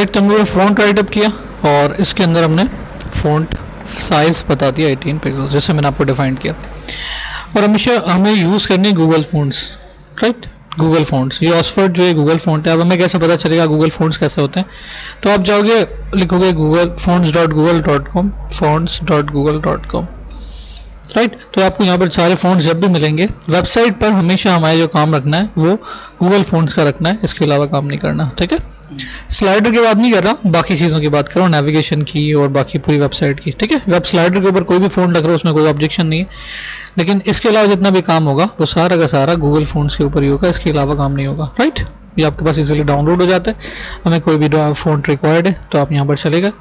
Correct, हम लोगों ने फ़ॉन्ट राइटअप किया और इसके अंदर हमने फ़ॉन्ट साइज़ बता दिया 18 पिक्सल, जैसे मैंने आपको डिफाइन किया। और हमेशा हमें यूज़ करनी है Google fonts, right, Google fonts. ये ऑक्सफोर्ड जो है गूगल फ़ॉन्ट है। अब हमें कैसे पता चलेगा गूगल फ़ॉन्ट्स कैसे होते हैं? तो आप जाओगे, लिखोगे गूगल fonts.google.com, fonts.google.com, राइट। तो आपको यहाँ पर सारे फ़ॉन्ट्स जब भी मिलेंगे वेबसाइट पर, हमेशा हमारे जो काम रखना है वो गूगल फ़ॉन्ट्स का रखना है, इसके अलावा काम नहीं करना, ठीक है। स्लाइडर की बात नहीं कर रहा, बाकी चीज़ों की बात कर रहा हूँ, नेविगेशन की और बाकी पूरी वेबसाइट की, ठीक है। वेब स्लाइडर के ऊपर कोई भी फ़ॉन्ट लग रहा है उसमें कोई ऑब्जेक्शन नहीं है, लेकिन इसके अलावा जितना भी काम होगा वो सारा का सारा गूगल फ़ॉन्ट्स के ऊपर ही होगा, इसके अलावा काम नहीं होगा, राइट। ये आपके पास इजीली डाउनलोड हो जाता है। हमें कोई भी फ़ॉन्ट रिक्वायर्ड है तो आप यहाँ पर चले गए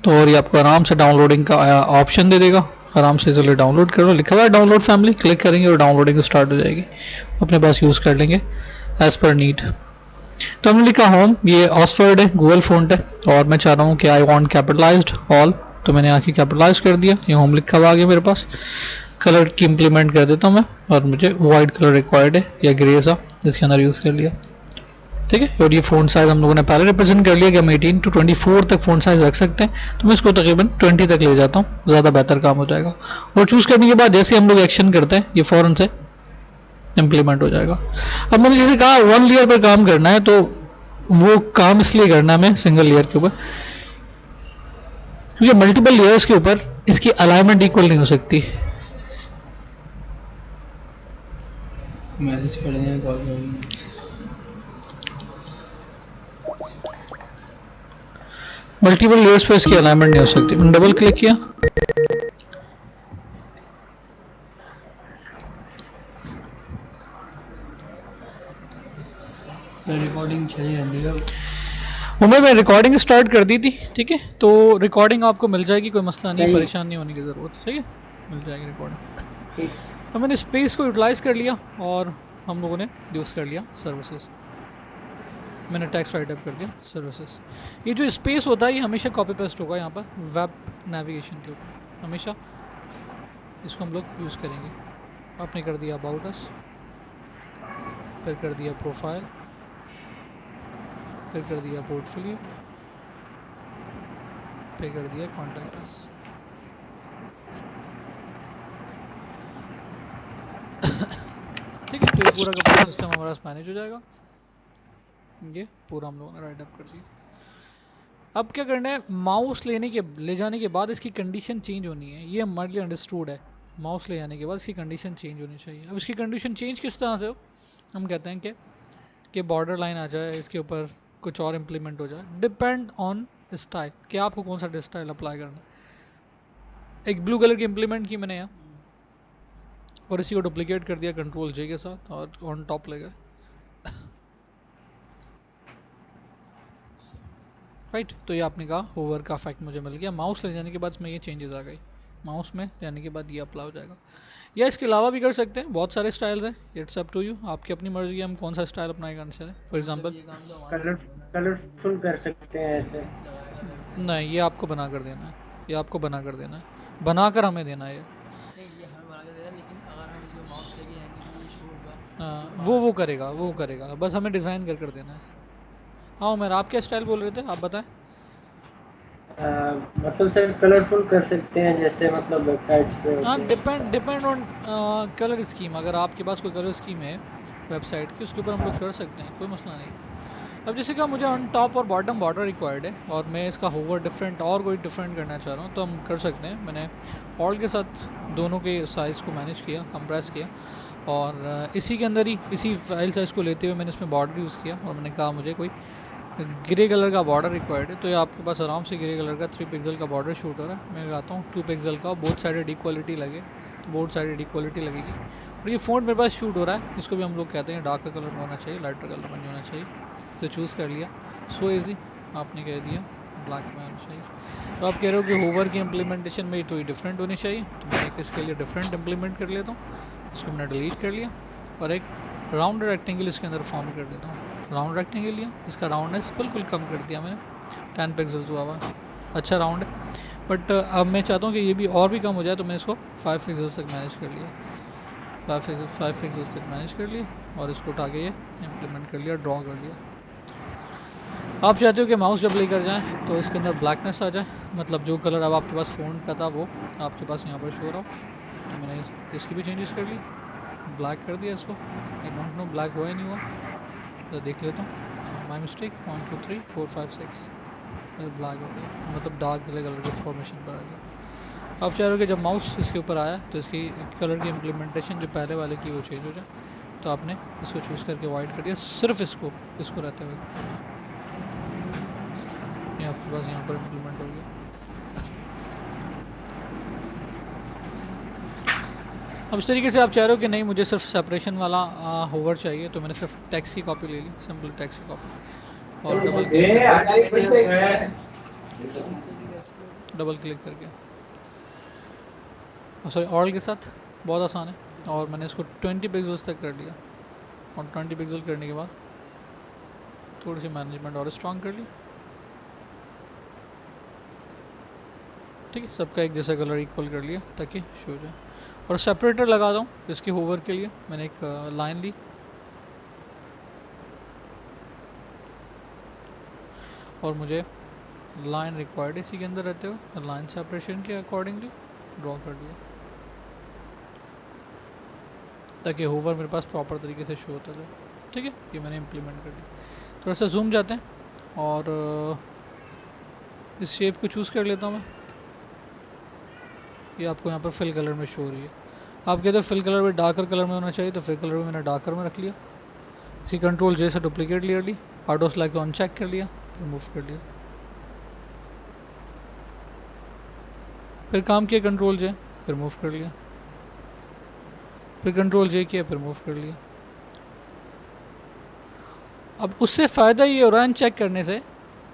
तो और ये आपको आराम से डाउनलोडिंग का ऑप्शन दे देगा, आराम से इजीली डाउनलोड करो। लिखा हुआ है डाउनलोड फैमिली, क्लिक करेंगे और डाउनलोडिंग स्टार्ट हो जाएगी, अपने पास यूज़ कर लेंगे एज़ पर नीड। तो हमने लिखा होम, ये ऑक्सफोर्ड है, गूगल फ़ॉन्ट है और मैं चाह रहा हूँ कि आई वांट कैपिटलाइज्ड ऑल, तो मैंने आके कैपिटलाइज कर दिया, ये होम लिखा हुआ आ गया मेरे पास। कलर की इम्प्लीमेंट कर देता हूँ मैं, और मुझे वाइट कलर रिक्वायर्ड है या ग्रे सा, जिसके अंदर यूज़ कर लिया, ठीक है। और ये फ़ॉन्ट साइज़ हम लोगों ने पहले रिप्रेजेंट कर लिया कि हम 18 to 24 तक फ़ॉन्ट साइज़ रख सकते हैं, तो मैं इसको तकरीबन 20 तक ले जाता हूँ, ज़्यादा बेहतर काम हो जाएगा। और चूज़ करने के बाद जैसे हम लोग एक्शन करते हैं ये फ़ौरन से इम्प्लीमेंट हो जाएगा। अब मैंने जैसे कहा 1 लेयर पर काम करना है, तो वो काम इसलिए करना है हमें सिंगल लेयर के ऊपर, क्योंकि मल्टीपल लेयर्स के ऊपर इसकी अलाइनमेंट इक्वल नहीं हो सकती। मैसेज पढ़ने कॉल करेंगे। मल्टीपल लेयर्स पे इसकी अलाइनमेंट नहीं हो सकती। मैंने डबल क्लिक किया, रिकॉर्डिंग चली रहती है। उम्र में रिकॉर्डिंग स्टार्ट कर दी थी, ठीक है। तो रिकॉर्डिंग आपको मिल जाएगी, कोई मसला नहीं, परेशान नहीं होने की ज़रूरत, ठीक है, मिल जाएगी रिकॉर्डिंग। तो मैंने स्पेस को यूटिलाइज़ कर लिया और हम लोगों ने यूज़ कर लिया सर्विसेज। मैंने टेक्स्ट राइटअप कर दिया सर्विसेज। ये जो स्पेस होता है ये हमेशा कॉपी पेस्ट होगा यहाँ पर वेब नेविगेशन के ऊपर, हमेशा इसको हम लोग यूज़ करेंगे। आपने कर दिया अबाउट अस, फिर कर दिया प्रोफाइल, फिर कर दिया पोर्टफोलियो, फिर कर दिया कॉन्टैक्ट अस। ठीक है, तो ये पूरा का पूरा सिस्टम हमारा मैनेज हो जाएगा। ये पूरा हम लोगों ने राइट अप कर दिया। अब क्या करना है, माउस ले जाने के बाद इसकी कंडीशन चेंज होनी है, ये हमारे लिए अंडरस्टूड है। माउस ले जाने के बाद इसकी कंडीशन चेंज होनी चाहिए। अब इसकी कंडीशन चेंज किस तरह से हो, हम कहते हैं कि बॉर्डर लाइन आ जाए, इसके ऊपर कुछ और इम्प्लीमेंट हो जाए, डिपेंड ऑन स्टाइल, कि आपको कौन सा स्टाइल अप्लाई करना है। एक ब्लू कलर की इम्प्लीमेंट की मैंने यहाँ, और इसी को डुप्लीकेट कर दिया कंट्रोल जे के साथ और ऑन टॉप ले गए, राइट। तो ये आपने कहा होवर का इफेक्ट मुझे मिल गया। माउस ले जाने के बाद इसमें ये चेंजेस आ गई, माउस में जाने के बाद ये अप्लाई हो जाएगा। या इसके अलावा भी कर सकते हैं, बहुत सारे स्टाइल्स हैं, इट्स अप टू यू, आपकी अपनी मर्जी है हम कौन सा स्टाइल अपनाएगा। फॉर एग्जांपल कलरफुल कर सकते हैं ऐसे। नहीं, ये आपको बना कर देना है, ये आपको बना कर देना है, बना कर हमें देना है। ये हमें बना के दे रहा है, लेकिन अगर हम इसको माउस लेके जाएंगे तो ये शो होगा। वो करेगा, बस हमें डिज़ाइन कर देना है। हाँ उमर, आप क्या स्टाइल बोल रहे थे, आप बताएं। मतलब सर कलरफुल कर सकते हैं जैसे, मतलब वेबसाइट्स पे हाँ, होते हैं। Depend on colour scheme. अगर आपके पास कोई कलर स्कीम है वेबसाइट की, उसके ऊपर हम लोग कर सकते हैं, कोई मसला नहीं। अब जैसे कि मुझे ऑन टॉप और बॉटम बॉर्डर रिक्वायर्ड है और मैं इसका होवर डिफरेंट और कोई डिफरेंट करना चाह रहा हूँ, तो हम कर सकते हैं। मैंने ऑल के साथ दोनों के साइज़ को मैनेज किया, कंप्रेस किया, और इसी के अंदर ही इसी फाइल साइज़ को लेते हुए मैंने इसमें बॉर्डर यूज़ किया, और मैंने कहा मुझे कोई ग्रे कलर का बॉर्डर रिक्वायर्ड है। तो ये आपके पास आराम से ग्रे कलर का 3 पिक्सल का बॉर्डर शूट हो रहा है। मैं कहता हूँ 2 पिक्सल का, बोथ साइडेड इक्वलिटी लगे, तो बोथ साइडेड इक्वलिटी लगेगी। और ये फ़ॉन्ट मेरे पास शूट हो रहा है, इसको भी हम लोग कहते हैं डार्कर कलर में होना चाहिए, लाइटर कलर में नहीं होना चाहिए। इसे चूज़ कर लिया, सो ईजी, आपने कह दिया ब्लैक में होना चाहिए। तो आप कह रहे हो कि होवर की इम्प्लीमेंटेशन में तो ये डिफरेंट होनी चाहिए, तो मैं एक इसके लिए डिफरेंट इम्प्लीमेंट कर लेता हूँ। इसको मैंने डिलीट कर लिया और एक राउंड रेक्टेंगल इसके अंदर फॉर्म कर देता हूँ। राउंड रेक्टेंगल लिया, इसका राउंडनेस बिल्कुल कम कर दिया मैंने, 10 पिक्सल्स हुआ हुआ, अच्छा राउंड है। बट अब मैं चाहता हूँ कि ये भी और भी कम हो जाए, तो मैं इसको 5 पिक्सल्स तक मैनेज कर लिया, 5 पिक्सल्स तक मैनेज कर लिया। और इसको उठा के ये इम्प्लीमेंट कर लिया, ड्रॉ कर लिया। आप चाहते हो कि माउस जब लेकर जाएं तो इसके अंदर ब्लैकनेस आ जाए, मतलब जो कलर अब आपके पास फ़ॉन्ट का था वो आपके पास यहाँ पर शो रहा हो। तो मैंने इसकी भी चेंजेस कर ली, ब्लैक कर दिया इसको। आई डोंट नो ब्लैक हुआ ही नहीं हुआ, तो देख लेता हूँ। माई मिस्टेक, 1 2 3 4 5 6 ब्लैक हो गया, मतलब डार्क ग्रे कलर के फॉर्मेशन पर आ गया। आप चाह रहे हो कि जब माउस इसके ऊपर आया तो इसकी कलर की इम्प्लीमेंटेशन जो पहले वाले की वो चेंज हो जाए, तो आपने इसको चूज़ करके वाइट कर दिया, सिर्फ इसको रहते हुए ये आपके पास यहाँ पर इम्प्लीमेंट हो गया। अब इस तरीके से आप चाह रहे हो कि नहीं मुझे सिर्फ सेपरेशन वाला होवर चाहिए, तो मैंने सिर्फ टेक्स्ट की कॉपी ले ली, सिंपल टेक्स्ट की कॉपी, और डबल क्लिक करके सॉरी ऑल के साथ, बहुत आसान है। और मैंने इसको 20 पिक्सल्स तक कर लिया, और 20 पिक्सल करने के बाद थोड़ी सी मैनेजमेंट और स्ट्रॉन्ग कर ली। ठीक है, सबका एक जैसा कलर इक्वल कर लिया ताकि शो हो जाए। और सेपरेटर लगा दूँ इसके होवर के लिए, मैंने एक लाइन ली और मुझे लाइन रिक्वायर्ड इसी के अंदर रहते हुए लाइन सेपरेशन के अकॉर्डिंगली ड्रॉ कर दिया, ताकि होवर मेरे पास प्रॉपर तरीके से शो होता जाए। ठीक है, ये मैंने इम्प्लीमेंट कर दी। थोड़ा सा जूम जाते हैं और इस शेप को चूज़ कर लेता हूँ मैं। ये आपको यहाँ पर फिल कलर में शो हो रही है। आप कहते हो फिल कलर भी डार्कर कलर में होना चाहिए, तो फिल कलर भी मैंने डार्कर में रख लिया। इसी कंट्रोल जे से डुप्लीकेट ले ली, ऑटो स्लैग को अनचेक कर लिया, फिर मूव कर लिया, फिर काम किया कंट्रोल जे, फिर मूव कर लिया, फिर कंट्रोल जे किया, फिर मूव कर लिया। अब उससे फ़ायदा ये हो रहा है अनचेक करने से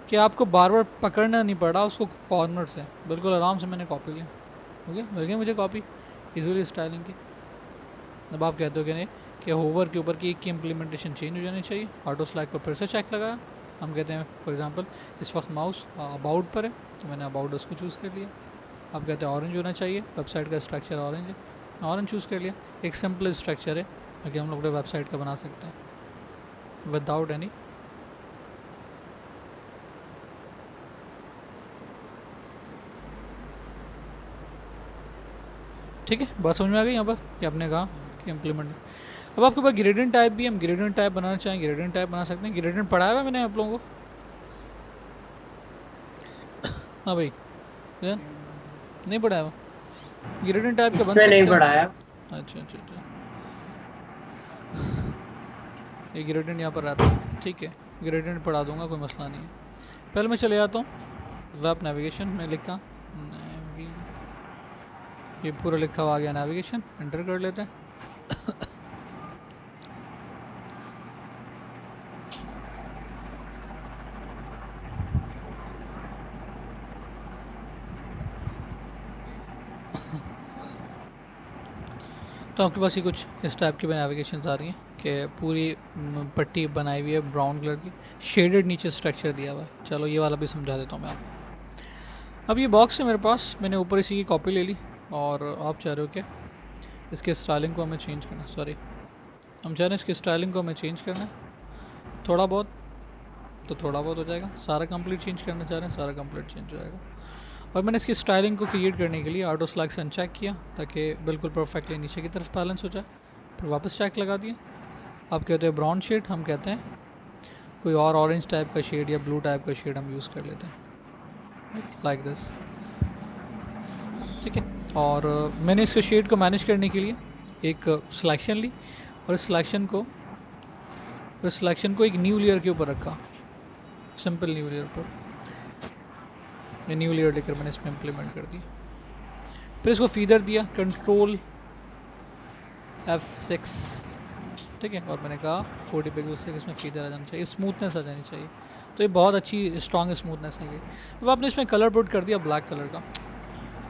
कि आपको बार बार पकड़ना नहीं पड़ा उसको कॉर्नर से, बिल्कुल आराम से मैंने कॉपी लिया, हो गया, मिल गई मुझे कॉपी इजीली स्टाइलिंग की। अब आप कहते हो कि नहीं कि होवर के ऊपर की एक की इम्प्लीमेंटेशन चेंज हो जानी चाहिए, ऑटो स्लैग पर फिर से चेक लगाया। हम कहते हैं फॉर एग्जांपल इस वक्त माउस अबाउट पर है, तो मैंने अबाउट उसको चूज़ कर लिया। आप कहते हैं ऑरेंज होना चाहिए, वेबसाइट का स्ट्रक्चर ऑरेंज है, मैं ऑरेंज चूज़ कर लिया। एक सिंपल स्ट्रक्चर है ताकि हम लोग वेबसाइट का बना सकते हैं विदाउट एनी ठीक है, बात समझ में आ गई यहाँ पर कि आपने कहा कि इम्प्लीमेंट। अब आपके पास ग्रेडियंट टाइप भी, हम ग्रेडियंट टाइप बनाना चाहें ग्रेडियंट टाइप बना सकते हैं। ग्रेडियंट पढ़ाया हुआ मैंने आप लोगों को, हाँ भाई नहीं पढ़ाया हुआ, ग्रेडियंट टाइप का बन इसमें नहीं सकता है। पढ़ाया। अच्छा अच्छा अच्छा, ये ग्रेडियंट यहाँ पर रहता है, ठीक है, ग्रेडियंट पढ़ा दूंगा, कोई मसला नहीं है। पहले मैं चले जाता हूँ वेब नेविगेशन में, लिखा ये पूरा लिखा हुआ आ गया नेविगेशन, एंटर कर लेते हैं। तो आपके पास ही कुछ इस टाइप की नेविगेशन आ रही हैं कि पूरी पट्टी बनाई हुई है ब्राउन कलर की, शेडेड नीचे स्ट्रक्चर दिया हुआ है। चलो ये वाला भी समझा देता हूँ मैं आपको। अब ये बॉक्स है मेरे पास, मैंने ऊपर इसी की कॉपी ले ली, और आप चाह रहे हो कि इसके स्टाइलिंग को हमें चेंज करना, सॉरी हम चाह रहे हैं इसकी स्टाइलिंग को हमें चेंज करना है थोड़ा बहुत, तो थोड़ा बहुत हो जाएगा। सारा कंप्लीट चेंज करना चाह रहे हैं, सारा कंप्लीट चेंज हो जाएगा। और मैंने इसकी स्टाइलिंग को क्रिएट करने के लिए ऑटो स्लैग से अनचेक किया ताकि बिल्कुल परफेक्टली नीचे की तरफ बैलेंस हो जाए, फिर वापस चेक लगा दिया। आप कहते हैं ब्राउन शेड, हम कहते हैं कोई और ऑरेंज टाइप का शेड या ब्लू टाइप का शेड हम यूज़ कर लेते हैं, लाइक दिस, ठीक है। और मैंने इसके शेड को मैनेज करने के लिए एक सिलेक्शन ली, और इस सिलेक्शन को एक न्यू लेयर के ऊपर रखा, सिंपल न्यू लेयर पर, ये न्यू लेयर लेकर मैंने इसमें इम्प्लीमेंट कर दी। फिर इसको फीदर दिया, कंट्रोल F6, ठीक है, और मैंने कहा 40 पिक्सल तक इसमें फीदर आ जाना चाहिए, स्मूथनेस आ जानी चाहिए। तो ये बहुत अच्छी स्ट्रॉन्ग स्मूथनेस है ये। अब आपने इसमें कलर पुट कर दिया ब्लैक कलर का,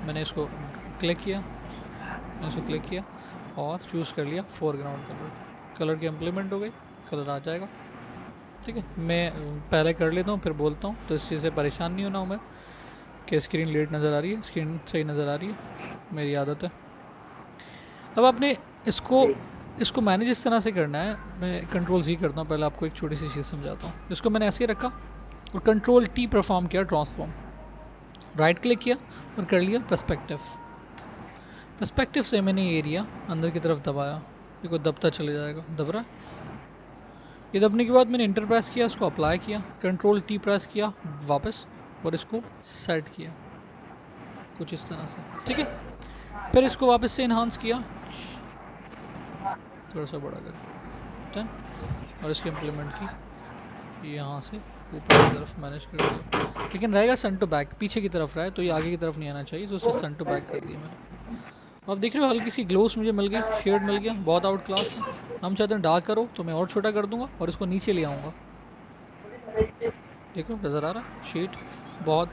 मैंने इसको क्लिक किया और चूज़ कर लिया फोरग्राउंड कलर की इम्प्लीमेंट हो गई, कलर आ जाएगा। ठीक है, मैं पहले कर लेता हूँ फिर बोलता हूँ, तो इस चीज़ से परेशान नहीं होना हूँ मैं कि स्क्रीन लेट नज़र आ रही है, स्क्रीन सही नज़र आ रही है, मेरी आदत है। अब आपने इसको इसको मैनेज इस तरह से करना है, मैं कंट्रोल Z करता हूँ, पहले आपको एक छोटी सी चीज़ समझाता हूँ। इसको मैंने ऐसे ही रखा और कंट्रोल T परफॉर्म किया, ट्रांसफॉर्म, राइट क्लिक किया और कर लिया पर्सपेक्टिव। पर्सपेक्टिव से मैंने एरिया अंदर की तरफ दबाया, देखो दबता चले जाएगा, दब रहा है। ये दबने के बाद मैंने इंटर प्रेस किया, इसको अप्लाई किया, कंट्रोल T प्रेस किया वापस और इसको सेट किया कुछ इस तरह से, ठीक है। फिर इसको वापस से इन्हांस किया, थोड़ा सा बड़ा कर 10 और इसकी इम्प्लीमेंट की यहाँ से ऊपर की तरफ मैनेज कर दिया, लेकिन रहेगा सन टू बैक, पीछे की तरफ रहा है तो ये आगे की तरफ नहीं आना चाहिए, तो उसे सन टू बैक कर दिया मैंने। अब देख रहे हो हल्की सी ग्लोस मुझे मिल गई, शेड मिल गया, बहुत आउट क्लास है। हम चाहते हैं डार्क करो तो मैं और छोटा कर दूंगा और इसको नीचे ले आऊँगा, देखो नज़र आ रहा है, शेड बहुत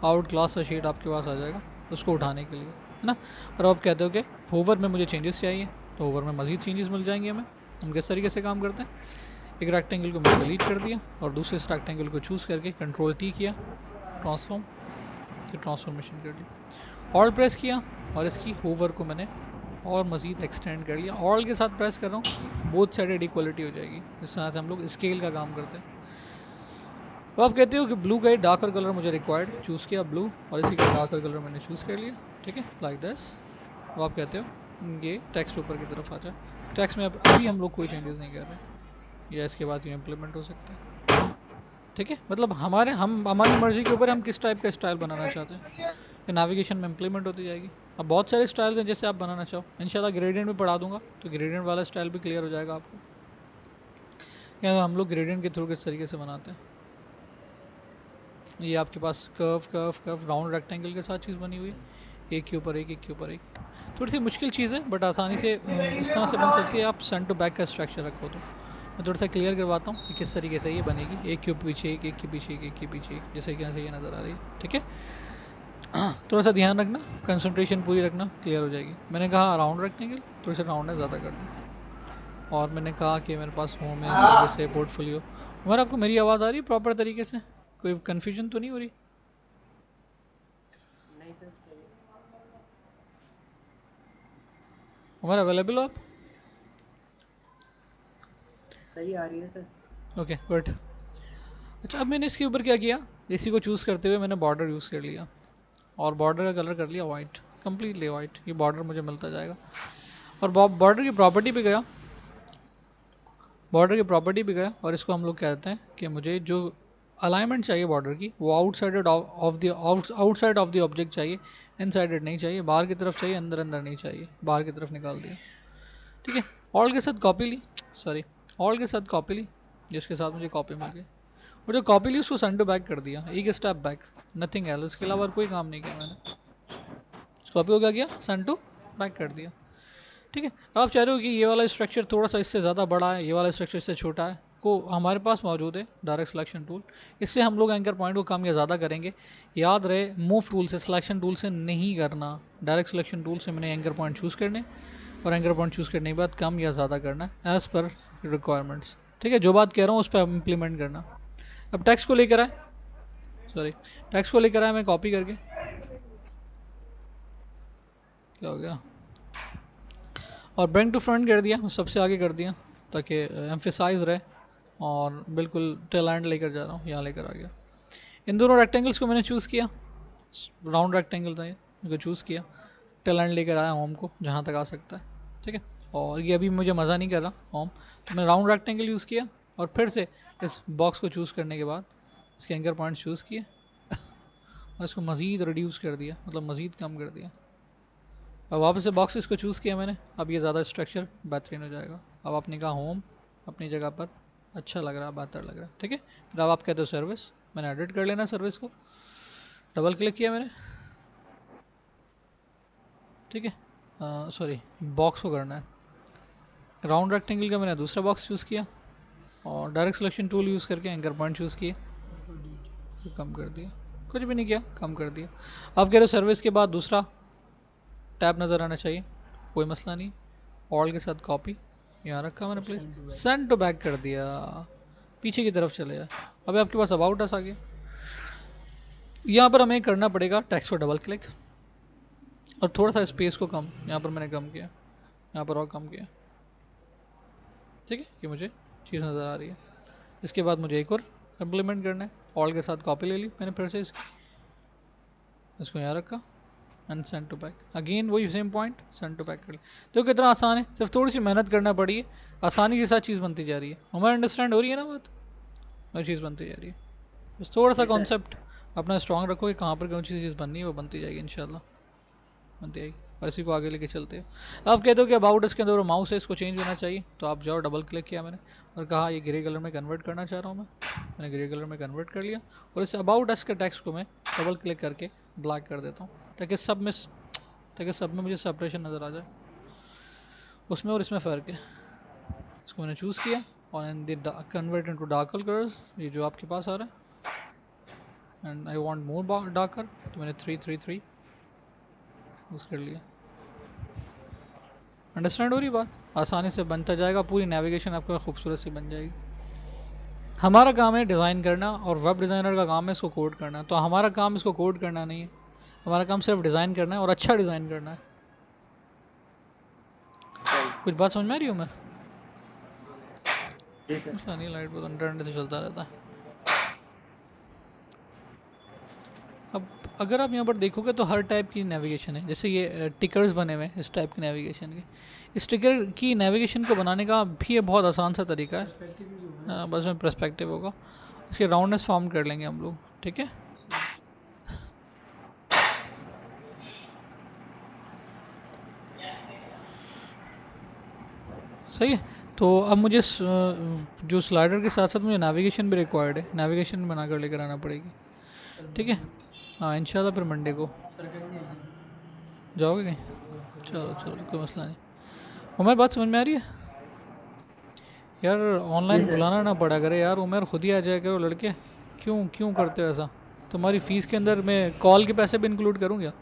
आउट क्लास का शेड आपके पास आ जाएगा उसको उठाने के लिए, है ना। और आप कहते हो कि होवर में मुझे चेंजेस चाहिए, तो होवर में मज़ीद चेंजेस मिल जाएंगे हमें। हम किस तरीके से काम करते हैं, एक रेक्टेंगल को मैंने डिलीट कर दिया और दूसरे इस रेक्टेंगल को चूज़ करके कंट्रोल T किया, ट्रांसफॉर्म, तो ट्रांसफॉर्मेशन कर ली, ऑल प्रेस किया और इसकी होवर को मैंने और मज़ीद एक्सटेंड कर लिया, ऑल के साथ प्रेस कर रहा हूँ, बोथ साइडेड इक्वलिटी हो जाएगी। इस तरह से हम लोग स्केल का काम करते हैं। तो आप कहते हो कि ब्लू का ही डार्कर कलर मुझे रिक्वायर्ड, चूज़ किया ब्लू और इसी का डार्कर कलर मैंने चूज़ कर लिया, ठीक है, लाइक दिस। तो आप कहते हो ये टेक्स्ट ऊपर की तरफ आ जाए, टेक्स्ट में अभी हम लोग कोई चेंजेस नहीं कर रहे, या इसके बाद ये इम्प्लीमेंट हो सकता है, ठीक है। मतलब हमारी मर्ज़ी के ऊपर हम किस टाइप का स्टाइल बनाना चाहते हैं, ये नेविगेशन में इम्प्लीमेंट होती जाएगी। अब बहुत सारे स्टाइल्स हैं जैसे आप बनाना चाहो, इंशाल्लाह ग्रेडियंट भी पढ़ा दूंगा तो ग्रेडियंट वाला स्टाइल भी क्लियर हो जाएगा आपको, क्या हम लोग ग्रेडियंट के थ्रू किस तरीके से बनाते हैं। ये आपके पास curve curve curve round rectangle के साथ चीज़ बनी हुई है, एक के ऊपर एक, एक के ऊपर एक, थोड़ी सी मुश्किल चीज़ है बट आसानी से इस तरह से बन सकती है। आप सेंटर टू बैक का स्ट्रक्चर रखो तो मैं थोड़ा सा क्लियर करवाता हूँ कि किस तरीके से ये बनेगी, एक के पीछे एक, एक के पीछे एक, एक के पीछे एक, जैसे कि यहाँ से ये नज़र आ रही है, ठीक है। थोड़ा सा ध्यान रखना, कंसंट्रेशन पूरी रखना, क्लियर हो जाएगी। मैंने कहा राउंड रेक्टेंगल, थोड़ी सा राउंड है ज़्यादा कर दी, और मैंने कहा कि मेरे पास होम है, सर्विस है, पोर्टफोलियो। उमर आपको मेरी आवाज़ आ रही है प्रॉपर तरीके से, कोई कन्फ्यूजन तो नहीं हो रही? नहीं सर सही है। उमर अवेलेबल हो आप? सही आ रही है सर। Okay good. अच्छा अब मैंने इसके ऊपर क्या किया, इसी को चूज़ करते हुए मैंने बॉर्डर यूज़ कर लिया और बॉर्डर का कलर कर लिया वाइट, कम्प्लीटली वाइट, ये बॉर्डर मुझे मिलता जाएगा। और बॉर्डर की प्रॉपर्टी पे गया, बॉर्डर की प्रॉपर्टी पे गया और इसको हम लोग कहते हैं कि मुझे जो अलाइनमेंट चाहिए बॉर्डर की वो आउटसाइडेड ऑफ द ऑब्जेक्ट चाहिए, इनसाइडेड नहीं चाहिए, बाहर की तरफ चाहिए, अंदर अंदर नहीं चाहिए, बाहर की तरफ निकाल दिया, ठीक है। ऑल के साथ कॉपी ली, सॉरी ऑल के साथ कॉपी ली, जिसके साथ मुझे कॉपी मिल गई, और जो कॉपी ली उसको सेंड टू बैक कर दिया, एक स्टेप बैक, नथिंग एल्स, इसके अलावा कोई काम नहीं किया मैंने। कॉपी हो गया सेंड टू बैक कर दिया, ठीक है। आप चाह रहे हो कि ये वाला स्ट्रक्चर थोड़ा सा इससे ज़्यादा बड़ा है, ये वाला स्ट्रक्चर इससे छोटा है, को हमारे पास मौजूद है डायरेक्ट सिलेक्शन टूल, इससे हम लोग एंकर पॉइंट को कम या ज़्यादा करेंगे। याद रहे मूव टूल से, सिलेक्शन टूल से नहीं करना, डायरेक्ट सिलेक्शन टूल से मैंने एंकर पॉइंट चूज़ करने और एंकर पॉइंट चूज़ करने के बाद कम या ज़्यादा करना है एज़ पर रिक्वायरमेंट्स, ठीक है। जो बात कह रहा हूँ उस पर इम्प्लीमेंट करना। अब टेक्स्ट को लेकर आए, सॉरी टेक्स्ट को लेकर आए मैं कॉपी करके, क्या हो गया, और ब्रिंग टू फ्रंट कर दिया, सबसे आगे कर दिया ताकि एम्फेसाइज रहे, और बिल्कुल टेल एंड लेकर जा रहा हूँ, यहाँ लेकर आ गया। इन दोनों रेक्टेंगल्स को मैंने चूज़ किया, राउंड रेक्टेंगल था ये, इनको चूज़ किया, टेल एंड लेकर आया होम को जहाँ तक आ सकता है, ठीक है। और ये अभी मुझे मज़ा नहीं कर रहा होम, तो मैं राउंड रेक्टेंगल यूज़ किया और फिर से इस बॉक्स को चूज़ करने के बाद इसके एंकर पॉइंट चूज़ किए और इसको मज़ीद रिड्यूस कर दिया, मतलब मज़ीद कम कर दिया। अब वापस से बॉक्सेस को चूज़ किया मैंने, अब ये ज़्यादा स्ट्रक्चर बेहतरीन हो जाएगा। अब आपने कहा होम अपनी जगह पर अच्छा लग रहा है, बेहतर लग रहा है, ठीक है। फिर अब आप कहते हो सर्विस, मैंने एडिट कर लेना सर्विस को, डबल क्लिक किया मैंने, ठीक है, सॉरी बॉक्स को करना है, राउंड रेक्टेंगल का मैंने दूसरा बॉक्स चूज़ किया और डायरेक्ट सिलेक्शन टूल यूज़ करके एंकर पॉइंट चूज़ किए, कम कर दिया, कुछ भी नहीं किया, कम कर दिया। अब कह रहे हो सर्विस के बाद दूसरा टैब नज़र आना चाहिए, कोई मसला नहीं, ऑल के साथ कॉपी यहाँ रखा मैंने प्लीज़, सेंड टू बैक कर दिया, पीछे की तरफ चले जाए। अभी आपके पास अबाउट अस आ गया, यहाँ पर हमें करना पड़ेगा टेक्स्ट को डबल क्लिक और थोड़ा सा स्पेस को कम, यहाँ पर मैंने कम किया, यहाँ पर और कम किया, ठीक है, ये मुझे चीज़ नज़र आ रही है। इसके बाद मुझे एक और इम्प्लीमेंट करना है, ऑल के साथ कॉपी ले ली मैंने फिर से इसको यहाँ रखा and send to back, again वही same point, send to back कर लिया। तो कितना आसान है, सिर्फ थोड़ी सी मेहनत करना पड़ी है, आसानी के साथ चीज़ बनती जा रही है। हमारा अंडरस्टैंड हो रही है ना बात, वही चीज़ बनती जा रही है। बस थोड़ा सा कॉन्सेप्ट अपना स्ट्रॉन्ग रखो कि कहाँ पर कौन सी चीज़ बननी है, वो बनती जाएगी इंशाल्लाह, बनती आएगी। और इसी को आगे लेके चलते हो। अब कहते हो कि अबाउट इसके अंदर माउस है, इसको चेंज होना चाहिए, तो आप जाओ, डबल क्लिक किया मैंने और कहा ये ग्रे कलर में कन्वर्ट करना चाह रहा हूँ मैंने ग्रे कलर में कन्वर्ट कर लिया। और इस अबाउट अस के टेक्स्ट को मैं डबल क्लिक करके ब्लैक कर देता हूँ ताकि सब में मुझे सेपरेशन नज़र आ जाए, उसमें और इसमें फ़र्क है। इसको मैंने चूज़ किया और in the convert into darker colours, ये जो आपके पास आ रहा है, and I want more darker, तो मैंने 333 यूज़ कर लिया। अंडरस्टैंड हो रही बात, आसानी से बनता जाएगा, पूरी नेविगेशन आपका खूबसूरत सी बन जाएगी। हमारा काम है डिज़ाइन करना और वेब डिज़ाइनर का काम है इसको कोड करना, तो हमारा काम इसको कोड करना नहीं है, हमारा काम सिर्फ डिज़ाइन करना है और अच्छा डिज़ाइन करना है। कुछ बात समझ में आ रही हो? मैं जी सर। मसला नहीं, लाइट बहुत अंडर से चलता रहता है। अब अगर आप यहाँ पर देखोगे तो हर टाइप की नेविगेशन है, जैसे ये टिकर्स बने हुए हैं इस टाइप की नेविगेशन के, इस टिकर की नेविगेशन को बनाने का भी ये बहुत आसान सा तरीका है, बस में पर्सपेक्टिव होगा, इसके राउंडनेस फॉर्म कर लेंगे हम लोग, ठीक है। सही है, तो अब मुझे जो स्लाइडर के साथ साथ मुझे नेविगेशन भी रिक्वायर्ड है, नेविगेशन बना कर लेकर आना पड़ेगी, ठीक है। हाँ इंशाल्लाह फिर मंडे को जाओगे कहीं? चलो चलो कोई मसला नहीं। उमर बात समझ में आ रही है? यार ऑनलाइन बुलाना ना पड़ा करे यार, उमर खुद ही आ जाया करो लड़के, क्यों क्यों करते हो ऐसा? तुम्हारी फ़ीस के अंदर मैं कॉल के पैसे भी इंक्लूड करूँ क्या?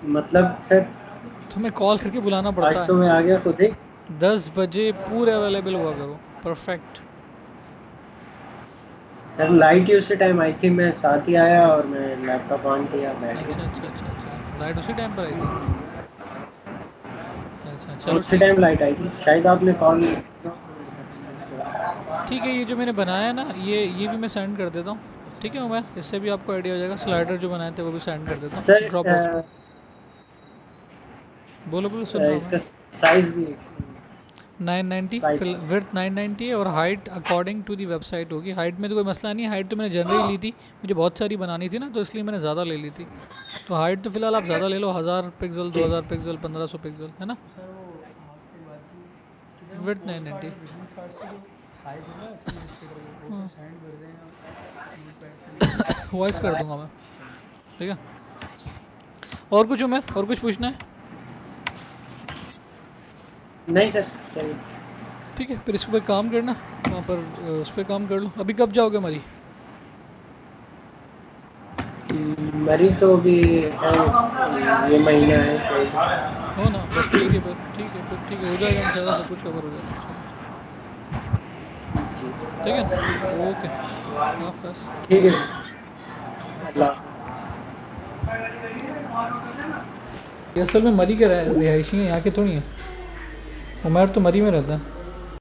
मतलब सर तुम्हें कॉल करके बुलाना पड़ता आज तो है, मैं आ गया खुद ही। 10 बजे पूरे अवेलेबल हुआ करो, परफेक्ट। सर लाइट ही उसी टाइम आई थी, मैं साथ ही आया और मैं लैपटॉप ऑन किया, बैठ अच्छा गया। अच्छा अच्छा अच्छा, लाइट उसी टाइम पर आई थी? अच्छा चलो उसी ठीक, टाइम लाइट आई थी, शायद आपने कॉल। ठीक है। ये जो मैंने बनाया है ना, ये भी मैं सेंड कर देता हूँ, ठीक है उमर, इससे भी आपको आइडिया हो जाएगा। स्लाइडर जो बनाए थे वो भी सेंड कर देता हूँ सर ड्रॉप बॉक्स में। बोलो बोलो, सुन रहा हूँ मैं। इसका साइज भी 990 साइज विड्थ 990 है और height according to the website होगी। हाइट में तो कोई मसला नहीं है, हाइट तो मैंने जनरली ली थी, मुझे बहुत सारी बनानी थी ना, तो इसलिए मैंने ज़्यादा ले ली थी। तो हाइट तो फ़िलहाल आप ज़्यादा ले लो, 1000 पिक्सल, जी 2000 पिक्सल, 1500 पिक्सल, है ना। सर वो आपसे एक बात थी कि सर वो विड्थ पोस्ट कार्ड 990। और बिजनेस कार्ड से जो साइज़ है ना इसके इलस्ट्रेटर को वो सब सेंड कर दें आप नोटपैड पे लिख के। वॉइस कर दूंगा मैं, चलो ठीक है। और कुछ उमर, और कुछ पूछना है? नहीं सर, सही। ठीक है, फिर इस पर काम करना, वहाँ पर उस पर काम कर लो। अभी कब जाओगे मरी? मरी तो अभी है, ये महीना है शायद। हो ना, बस ठीक है फिर, ठीक है फिर, ठीक है, हो जाएगा इंशाल्लाह, सब कुछ कवर हो जाएगा इंशाल्लाह, जी ठीक है। ओके, हाफ़िज़। ठीक है अल्लाह हाफ़िज़। ये असल में मरी के रिहायशी हैं, यहाँ के थोड़ी हैं। उमर तो मरी में रहता है।